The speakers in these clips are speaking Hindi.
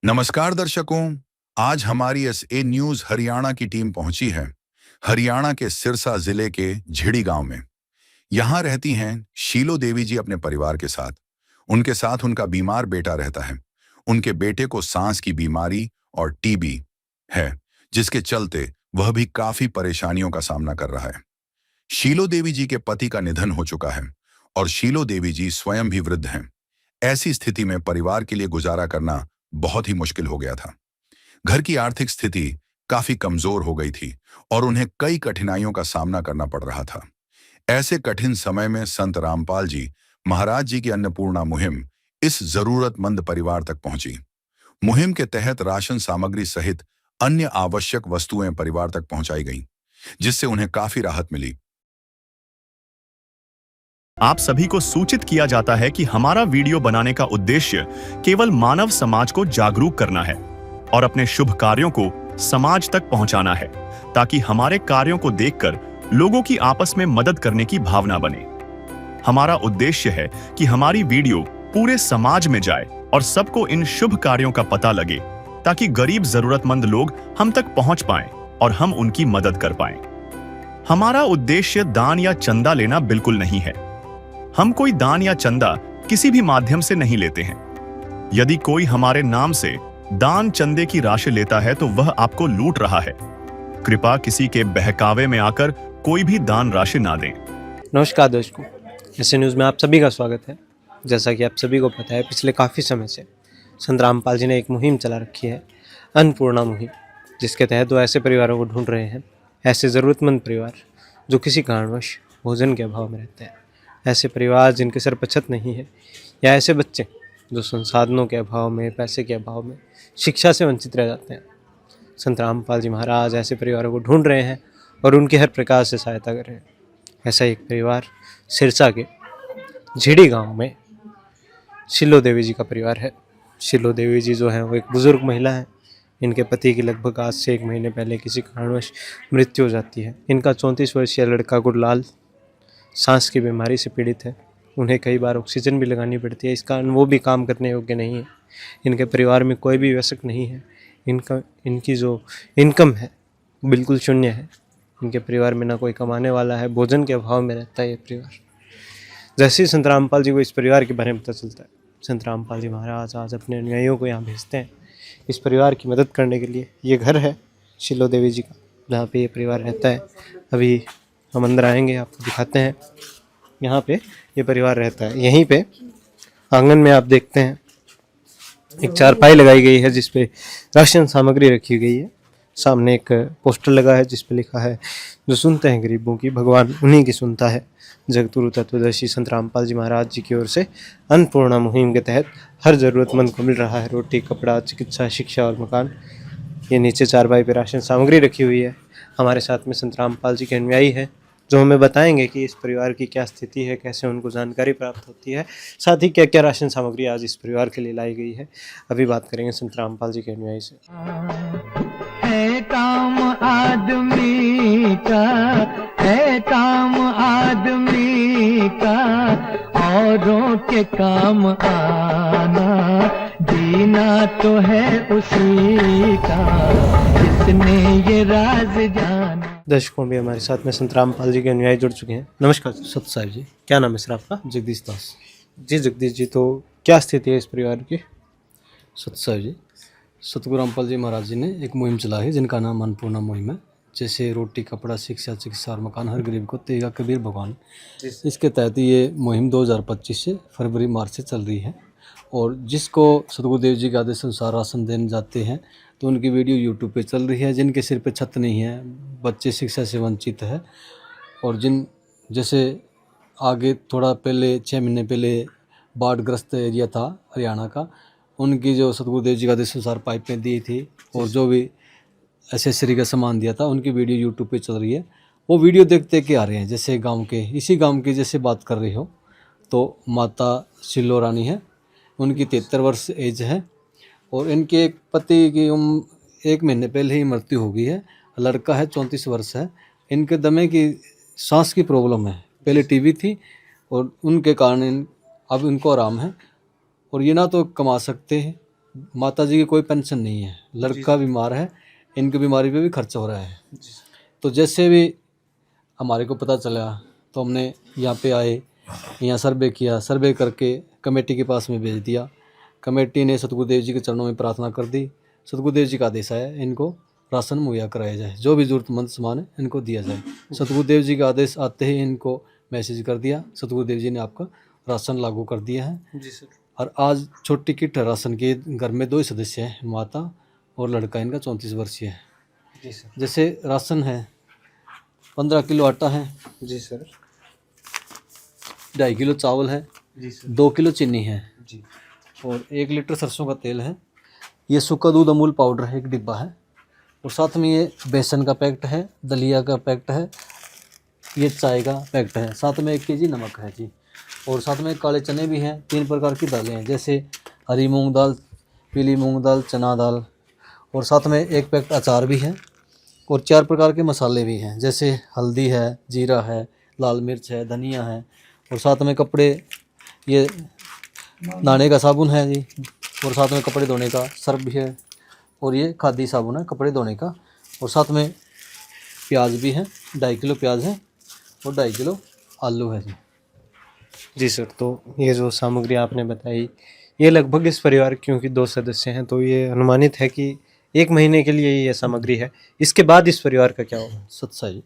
नमस्कार दर्शकों। आज हमारी एसए न्यूज हरियाणा की टीम पहुंची है हरियाणा के सिरसा जिले के झिड़ी गांव में। यहां रहती हैं शीलो देवी जी अपने परिवार के साथ। उनके साथ उनका बीमार बेटा रहता है। उनके बेटे को सांस की बीमारी और टीबी है, जिसके चलते वह भी काफी परेशानियों का सामना कर रहा है। शीलो देवी जी के पति का निधन हो चुका है और शीलो देवी जी स्वयं भी वृद्ध हैं। ऐसी स्थिति में परिवार के लिए गुजारा करना बहुत ही मुश्किल हो गया था। घर की आर्थिक स्थिति काफी कमजोर हो गई थी और उन्हें कई कठिनाइयों का सामना करना पड़ रहा था। ऐसे कठिन समय में संत रामपाल जी महाराज जी की अन्नपूर्णा मुहिम इस जरूरतमंद परिवार तक पहुंची। मुहिम के तहत राशन सामग्री सहित अन्य आवश्यक वस्तुएं परिवार तक पहुंचाई गईं, जिससे उन्हें काफी राहत मिली। आप सभी को सूचित किया जाता है कि हमारा वीडियो बनाने का उद्देश्य केवल मानव समाज को जागरूक करना है और अपने शुभ कार्यों को समाज तक पहुंचाना है, ताकि हमारे कार्यों को देखकर लोगों की आपस में मदद करने की भावना बने। हमारा उद्देश्य है कि हमारी वीडियो पूरे समाज में जाए और सबको इन शुभ कार्यों का पता लगे, ताकि गरीब जरूरतमंद लोग हम तक पहुंच पाएं और हम उनकी मदद कर पाएं। हमारा उद्देश्य दान या चंदा लेना बिल्कुल नहीं है। हम कोई दान या चंदा किसी भी माध्यम से नहीं लेते हैं। यदि कोई हमारे नाम से दान चंदे की राशि लेता है तो वह आपको लूट रहा है। कृपया किसी के बहकावे में आकर कोई भी दान राशि ना दें। नमस्कार दोस्तों, एसए न्यूज़ में आप सभी का स्वागत है। जैसा कि आप सभी को पता है, पिछले काफ़ी समय से संत रामपाल जी ने एक मुहिम चला रखी है, अन्नपूर्णा मुहिम, जिसके तहत वो ऐसे परिवारों को ढूंढ रहे हैं, ऐसे ज़रूरतमंद परिवार जो किसी कारणवश भोजन के अभाव में रहते हैं, ऐसे परिवार जिनके सर पर छत नहीं है, या ऐसे बच्चे जो संसाधनों के अभाव में, पैसे के अभाव में शिक्षा से वंचित रह जाते हैं। संत रामपाल जी महाराज ऐसे परिवारों को ढूंढ रहे हैं और उनकी हर प्रकार से सहायता कर रहे हैं। ऐसा एक परिवार सिरसा के झिड़ी गांव में शीलो देवी जी का परिवार है। शीलो देवी जी जो हैं वो एक बुज़ुर्ग महिला हैं। इनके पति की लगभग आज से 1 महीने पहले किसी कारणवश मृत्यु हो जाती है। इनका 34 वर्षीय लड़का गुरलाल सांस की बीमारी से पीड़ित है। उन्हें कई बार ऑक्सीजन भी लगानी पड़ती है, इस कारण वो भी काम करने योग्य नहीं है। इनके परिवार में कोई भी वयस्क नहीं है। इनकी जो इनकम है बिल्कुल शून्य है। इनके परिवार में ना कोई कमाने वाला है, भोजन के अभाव में रहता है ये परिवार। जैसे ही संत रामपाल जी को इस परिवार के बारे में पता चलता है, संत रामपाल जी महाराज आज अपने अनुयायियों को यहाँ भेजते हैं इस परिवार की मदद करने के लिए। ये घर है शीलो देवी जी का, जहाँ पे ये परिवार रहता है। अभी हम अंदर आएंगे, आपको दिखाते हैं। यहाँ पे ये परिवार रहता है। यहीं पे आंगन में आप देखते हैं एक चारपाई लगाई गई है, जिस पे राशन सामग्री रखी गई है। सामने एक पोस्टर लगा है जिस पे लिखा है, जो सुनते हैं गरीबों की, भगवान उन्हीं की सुनता है। जगतगुरु तत्वदर्शी संत रामपाल जी महाराज जी की ओर से अन्नपूर्णा मुहिम के तहत हर ज़रूरतमंद को मिल रहा है रोटी, कपड़ा, चिकित्सा, शिक्षा और मकान। ये नीचे चारपाई पे राशन सामग्री रखी हुई है। हमारे साथ में संत रामपाल जी के अनुयायी है, जो हमें बताएंगे कि इस परिवार की क्या स्थिति है, कैसे उनको जानकारी प्राप्त होती है, साथ ही क्या क्या राशन सामग्री आज इस परिवार के लिए लाई गई है। अभी बात करेंगे संत रामपाल जी के अनुयायी से। है काम आदमी का, है काम आदमी का, औरों के काम आना, जीना तो है उसी का, जिसने ये राज जाना। दर्शकों भी हमारे साथ में संत रामपाल जी के अनुयायी जुड़ चुके हैं। नमस्कार सत साहिब जी। क्या नाम है सर आपका? जगदीश दास। जी जगदीश जी, तो क्या स्थिति है इस परिवार की? सत साहिब जी, सतगुरु रामपाल जी महाराज जी ने एक मुहिम चलाई है जिनका नाम अन्नपूर्णा मुहिम है। जैसे रोटी, कपड़ा, शिक्षा, चिकित्सा और मकान, हर गरीब को तेगा कबीर भगवान। इसके तहत ये मुहिम 2025 से फरवरी मार्च से चल रही है। और जिसको सतगुरुदेव जी के आदेश अनुसार राशन देने जाते हैं तो उनकी वीडियो यूट्यूब पे चल रही है। जिनके सिर पे छत नहीं है, बच्चे शिक्षा से वंचित है, और जिन जैसे आगे थोड़ा पहले 6 महीने पहले बाढ़ग्रस्त एरिया था हरियाणा का, उनकी जो सतगुरुदेव जी का आदेश अनुसार पाइपें दी थी और जो भी एसेसरी का सामान दिया था, उनकी वीडियो यूट्यूब पे चल रही है। वो वीडियो देखते के आ रहे हैं। जैसे गांव के, इसी गांव की जैसे बात कर रही हो तो माता शीलो रानी है, उनकी 73 वर्ष एज है, और इनके एक पति की 1 महीने पहले ही मृत्यु हो गई है। लड़का है 34 वर्ष है। इनके दमे की सांस की प्रॉब्लम है, पहले टीबी थी और उनके कारण अब इनको आराम है। और ये ना तो कमा सकते हैं माता जी की कोई पेंशन नहीं है, लड़का बीमार है, इनकी बीमारी पे भी खर्च हो रहा है। तो जैसे भी हमारे को पता चला तो हमने यहाँ पे आए, यहाँ सर्वे किया, सर्वे करके कमेटी के पास में भेज दिया। कमेटी ने सतगुरुदेव जी के चरणों में प्रार्थना कर दी। सतगुरुदेव जी का आदेश आया इनको राशन मुहैया कराया जाए, जो भी ज़रूरतमंद सामान है इनको दिया जाए। सतगुरुदेव जी का आदेश आते ही इनको मैसेज कर दिया, सतगुरुदेव जी ने आपका राशन लागू कर दिया है। जी सर। और आज छोटी किट है राशन के। घर में 2 ही सदस्य हैं, माता और लड़का इनका 34 वर्षीय है। जी सर। जैसे राशन है 15 किलो आटा है, जी सर। 2.5 किलो चावल है, जी सर। 2 किलो चीनी है जी। और 1 लीटर सरसों का तेल है। ये सूखा दूध अमूल पाउडर है, 1 डिब्बा है। और साथ में ये बेसन का पैकेट है, दलिया का पैकेट है, ये चाय का पैकेट है। साथ में 1 केजी नमक है जी। और साथ में काले चने भी हैं। 3 प्रकार की दालें हैं, जैसे हरी मूंग दाल, पीली मूंग दाल, चना दाल। और साथ में 1 पैकेट अचार भी है। और 4 प्रकार के मसाले भी हैं, जैसे हल्दी है, जीरा है, लाल मिर्च है, धनिया है। और साथ में कपड़े, ये नहाने का साबुन है जी। और साथ में कपड़े धोने का सर्फ भी है। और ये खादी साबुन है कपड़े धोने का। और साथ में प्याज भी है, 2.5 किलो प्याज है और 2.5 किलो आलू है जी। जी सर, तो ये जो सामग्री आपने बताई, ये लगभग इस परिवार क्योंकि 2 सदस्य हैं, तो ये अनुमानित है कि 1 महीने के लिए ये सामग्री है। इसके बाद इस परिवार का क्या होगा? सत्सा जी,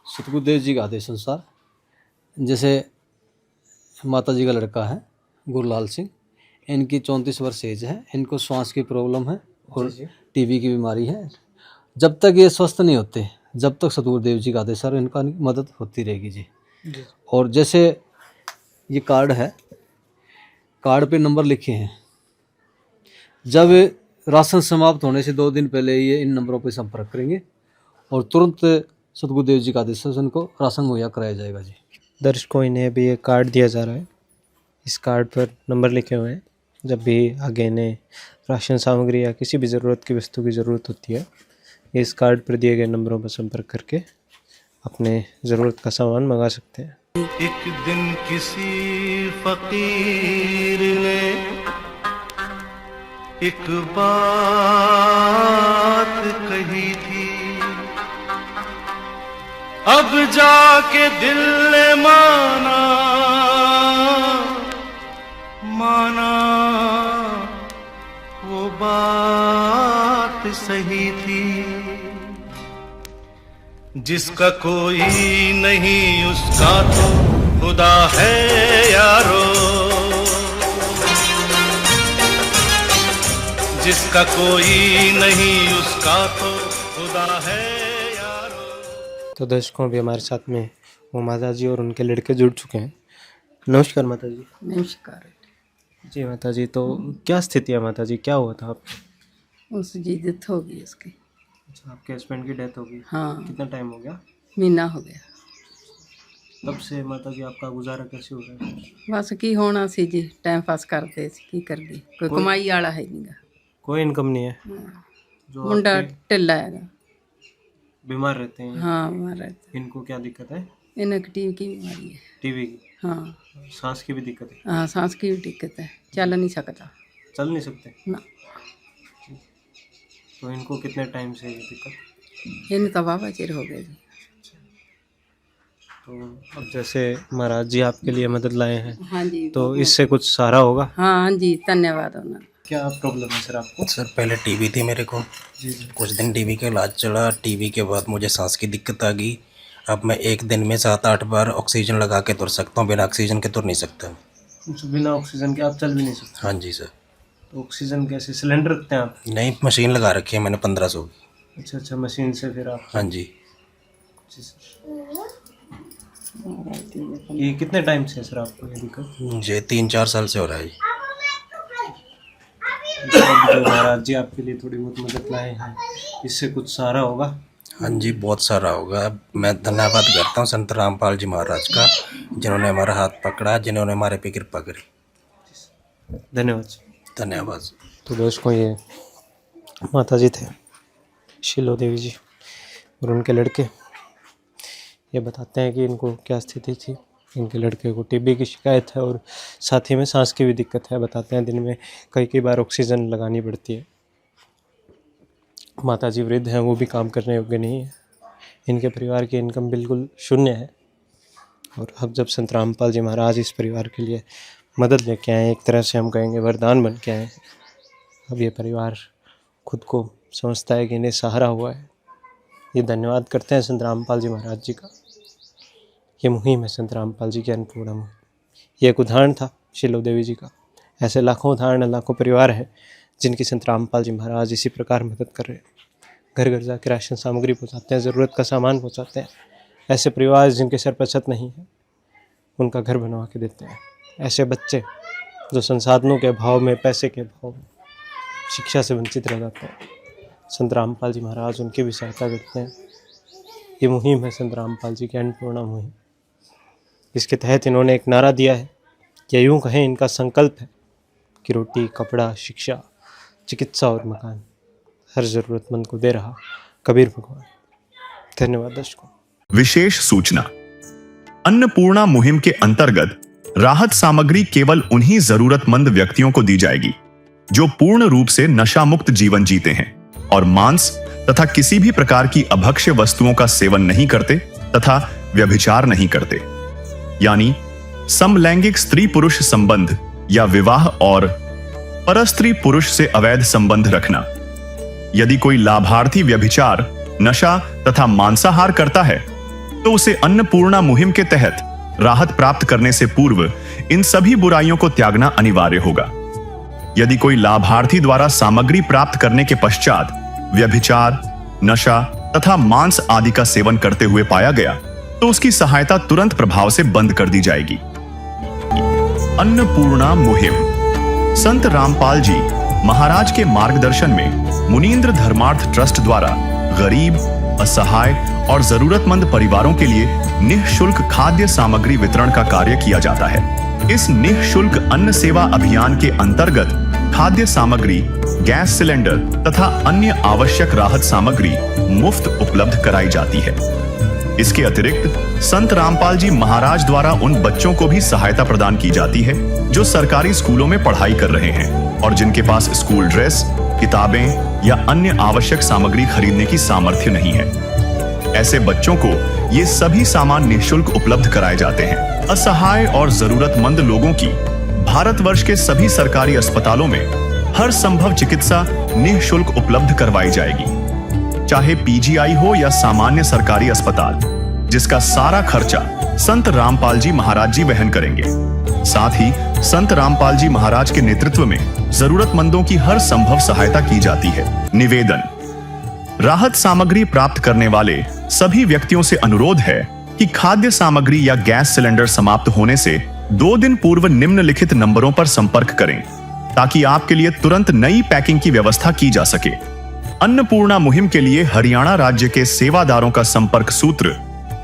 सतगुरुदेव जी के आदेश अनुसार, जैसे माता जी का लड़का है गुरलाल सिंह, इनकी 34 वर्ष एज है। इनको श्वास की प्रॉब्लम है और टीबी की बीमारी है। जब तक ये स्वस्थ नहीं होते, जब तक सतगुरुदेव जी का आदेश है, इनका मदद होती रहेगी जी। और जैसे ये कार्ड है, कार्ड पे नंबर लिखे हैं। जब राशन समाप्त होने से 2 दिन पहले ये इन नंबरों पर संपर्क करेंगे और तुरंत सतगुरुदेव जी का आदेश से उनको राशन मुहैया कराया जाएगा जी। दर्शकों, इन्हें अभी ये कार्ड दिया जा रहा है। इस कार्ड पर नंबर लिखे हुए हैं। जब भी आगे इन्हें राशन सामग्री या किसी भी ज़रूरत की वस्तु की ज़रूरत होती है, ये इस कार्ड पर दिए गए नंबरों पर संपर्क करके अपने ज़रूरत का सामान मंगा सकते हैं। एक दिन किसी फकीर ने एक बात कही थी, अब जाके दिल ने माना वो बात सही थी। जिसका कोई नहीं उसका तो खुदा है यारो, जिसका कोई नहीं उसका तो खुदा है यारो। तो दर्शकों, अभी हमारे साथ में वो माता जी और उनके लड़के जुड़ चुके हैं। नमस्कार माता जी। नमस्कार जी माता जी, तो क्या स्थिति है माता जी, क्या हुआ था आपको? उस जी डेथ हो गई उसकी। अच्छा, आपके हस्बैंड की डेथ हो गई? हाँ, कितना टाइम हो गया? महीना हो गया। तब से माता जी आपका गुजारा कैसे हो रहा है? बस की होना सी जी, टाइम पास करते सी, की कर गई, कोई कमाई वाला है नहीं। कोई इनकम नहीं है? जो मुंडा आपके ढिल्ला है। बीमार रहते हैं? हाँ, बीमार रहते। इनको क्या दिक्कत है? इन्हें टीवी की बीमारी है। टीवी की? हाँ, सांस की भी दिक्कत है? हाँ, सांस की भी दिक्कत है, चल नहीं सकता चल नहीं सकते ना। तो इनको कितने टाइम से ये दिक्कत? इन्हें तो बाबा चिर हो गए जी। तो अब जैसे महाराज जी आपके लिए मदद लाए हैं, हाँ जी, तो इससे कुछ सहारा होगा? हाँ हाँ जी, धन्यवाद उन्हें। क्या प्रॉब्लम है सर आपको? सर पहले टीबी थी मेरे को, कुछ दिन टीबी का इलाज चला। टीबी के बाद मुझे सांस की दिक्कत आ गई। अब मैं एक दिन में 7-8 बार ऑक्सीजन लगा के तुर सकता हूँ, बिना ऑक्सीजन के तुर नहीं सकता। बिना ऑक्सीजन के आप चल भी नहीं सकते? हाँ जी सर। तो ऑक्सीजन कैसे, सिलेंडर रखते हैं आप? नहीं, मशीन लगा रखी है मैंने 1500 की। अच्छा अच्छा, मशीन से फिर आप? हाँ जी। ये कितने टाइम से है सर आपको ये दिक्कत? मुझे 3-4 साल से हो रहा है जी। जो महाराज जी आपके लिए थोड़ी बहुत मदद लाए हैं, इससे कुछ सहारा होगा? हाँ जी, बहुत सारा होगा। मैं धन्यवाद करता हूँ संत रामपाल जी महाराज का, जिन्होंने हमारा हाथ पकड़ा, जिन्होंने हमारे पे कृपा करी। धन्यवाद। धन्यवाद। तो दोस्तों, ये माता जी थे शीलो देवी जी और उनके लड़के। ये बताते हैं कि इनको क्या स्थिति थी इनके लड़के को टीबी की शिकायत है और साथ ही में सांस की भी दिक्कत है। बताते हैं दिन में कई बार ऑक्सीजन लगानी पड़ती है। माताजी वृद्ध हैं, वो भी काम करने योग्य नहीं है। इनके परिवार की इनकम बिल्कुल शून्य है। और अब जब संत रामपाल जी महाराज इस परिवार के लिए मदद लेके आए, एक तरह से हम कहेंगे वरदान बन के आए, अब ये परिवार खुद को समझता है कि इन्हें सहारा हुआ है। ये धन्यवाद करते हैं संत रामपाल जी महाराज जी का। ये मुहिम है संत रामपाल जी की अन्नपूर्णा मुहिम। ये एक उदाहरण था शीलो देवी जी का। ऐसे लाखों उदाहरण, लाखों परिवार हैं जिनकी संत रामपाल जी महाराज इसी प्रकार मदद कर रहे हैं। घर घर जाकर राशन सामग्री पहुँचाते हैं, ज़रूरत का सामान पहुँचाते हैं। ऐसे परिवार जिनके सर पर छत नहीं है, उनका घर बनवा के देते हैं। ऐसे बच्चे जो संसाधनों के अभाव में, पैसे के अभाव में शिक्षा से वंचित रह जाते हैं, संत रामपाल जी महाराज उनकी भी सहायता करते हैं। ये मुहिम है संत रामपाल जी की अन्नपूर्णा मुहिम। इसके तहत इन्होंने एक नारा दिया है, या यूँ कहें इनका संकल्प है कि रोटी, कपड़ा, शिक्षा, चिकित्सा और मकान हर ज़रूरतमंद को दे रहा कबीर भगवान। धन्यवाद दर्शकों। विशेष सूचना। अन्नपूर्णा मुहिम के अंतर्गत राहत सामग्री केवल उन्हीं जरूरतमंद व्यक्तियों को दी जाएगी जो पूर्ण रूप से नशा मुक्त जीवन जीते हैं और मांस तथा किसी भी प्रकार की अभक्ष्य वस्तुओं का सेवन नहीं करते तथा व्यभिचार नहीं करते, यानी समलैंगिक स्त्री पुरुष संबंध या विवाह और परस्त्री पुरुष से अवैध संबंध रखना। यदि कोई लाभार्थी व्यभिचार, नशा तथा मांसाहार करता है तो उसे अन्नपूर्णा मुहिम के तहत राहत प्राप्त करने से पूर्व इन सभी बुराइयों को त्यागना अनिवार्य होगा। यदि कोई लाभार्थी द्वारा सामग्री प्राप्त करने के पश्चात व्यभिचार, नशा तथा मांस आदि का सेवन करते हुए पाया गया तो उसकी सहायता तुरंत प्रभाव से बंद कर दी जाएगी। अन्नपूर्णा मुहिम संत रामपाल जी महाराज के मार्गदर्शन में मुनींद्र धर्मार्थ ट्रस्ट द्वारा गरीब, असहाय और जरूरतमंद परिवारों के लिए निःशुल्क खाद्य सामग्री वितरण का कार्य किया जाता है। इस निःशुल्क अन्न सेवा अभियान के अंतर्गत खाद्य सामग्री, गैस सिलेंडर तथा अन्य आवश्यक राहत सामग्री मुफ्त उपलब्ध कराई जाती है। इसके अतिरिक्त संत रामपाल जी महाराज द्वारा उन बच्चों को भी सहायता प्रदान की जाती है जो सरकारी स्कूलों में पढ़ाई कर रहे हैं और जिनके पास स्कूल ड्रेस, किताबें या अन्य आवश्यक सामग्री खरीदने की सामर्थ्य नहीं है। ऐसे बच्चों को ये सभी सामान निःशुल्क उपलब्ध कराए जाते हैं। असहाय और जरूरतमंद लोगों की भारतवर्ष के सभी सरकारी अस्पतालों में हर संभव चिकित्सा निःशुल्क उपलब्ध करवाई जाएगी, चाहे पीजीआई हो या सामान्य सरकारी अस्पताल, जिसका सारा खर्चा संत रामपाल जी महाराज जी वहन करेंगे। साथ ही संत रामपाल जी महाराज के नेतृत्व में जरूरतमंदों की हर संभव सहायता की जाती है। निवेदन। राहत सामग्री प्राप्त करने वाले सभी व्यक्तियों से अनुरोध है कि खाद्य सामग्री या गैस सिलेंडर समाप्त होने से 2 दिन पूर्व निम्नलिखित नंबरों पर संपर्क करें ताकि आपके लिए तुरंत नई पैकिंग की व्यवस्था की जा सके। अन्नपूर्णा मुहिम के लिए हरियाणा राज्य के सेवादारों का संपर्क सूत्र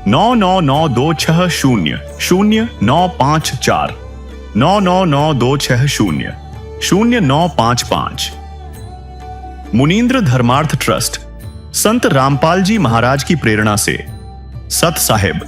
9992600954 9992600955। मुनींद्र धर्मार्थ ट्रस्ट संत रामपाल जी महाराज की प्रेरणा से सत साहिब